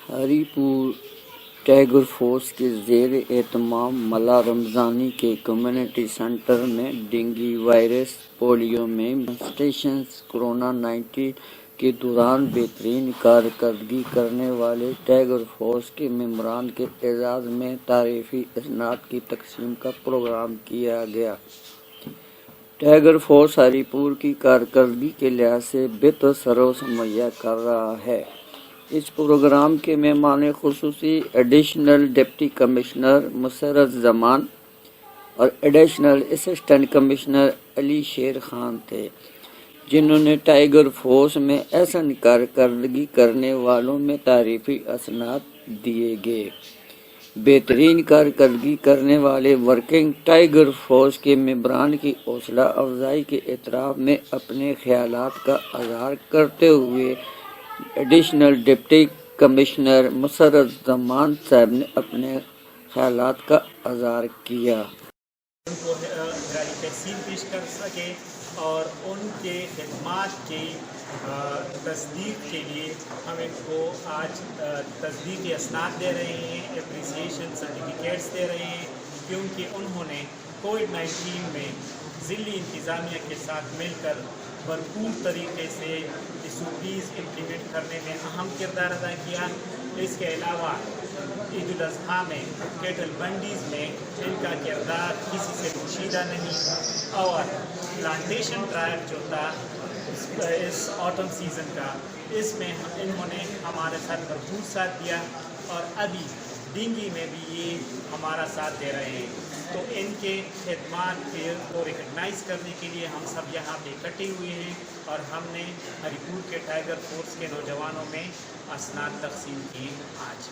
ہری پور tiger force کے زیر اہتمام ملا رمضانی کے کمیونٹی سینٹر میں ڈینگی وائرس پولیو میں اسٹیشنز کورونا 19 کے دوران بہترین کارکردگی کرنے والے ٹائیگر فورس کے ممبران کے اعزاز میں تعریفی اسناد کی تقسیم کا پروگرام کیا گیا۔ ٹائیگر فورس ہری پور کی کارکردگی کے لحاظ سے بہتر سروس مہیا کر رہا ہے۔ اس پروگرام کے مہمان خصوصی ایڈیشنل ڈپٹی کمشنر مسرت زمان اور ایڈیشنل اسسٹنٹ کمشنر علی شیر خان تھے، جنہوں نے ٹائیگر فورس میں احسن کارکردگی کرنے والوں میں تعریفی اسناد دیے گئے۔ بہترین کارکردگی کرنے والے ورکنگ ٹائیگر فورس کے ممبران کی حوصلہ افزائی کے اعتراف میں اپنے خیالات کا اظہار کرتے ہوئے ایڈیشنل ڈپٹی کمشنر مسرت زمان صاحب نے اپنے خیالات کا اظہار کیا۔ ان کو خراج تحسین پیش کر سکے اور ان کے خدمات کی تصدیق کے لیے ہم ان کو آج تصدیقی اسناد دے رہے ہیں، اپریسیشن سرٹیفکیٹس دے رہے ہیں، کیونکہ انہوں نے کووڈ-19 میں ضلعی انتظامیہ کے ساتھ مل کر بھرپور طریقے سے SOPs امپلیمنٹ کرنے میں اہم کردار ادا کیا۔ اس کے علاوہ عید الاضحیٰ میں کیٹل منڈیز میں ان کا کردار کسی سے پوشیدہ نہیں، اور پلانٹیشن ڈرائیو جو تھا اس آٹم سیزن کا، اس میں انہوں نے ہمارے ساتھ بھرپور ساتھ دیا، اور ابھی ڈینگی میں بھی یہ ہمارا ساتھ دے رہے ہیں۔ تو ان کے خدمات کو ریکگنائز کرنے کے لیے ہم سب یہاں پہ اکٹھے ہوئے ہیں، اور ہم نے ہری پور کے ٹائیگر فورس کے نوجوانوں میں اسناد تقسیم کیے آج۔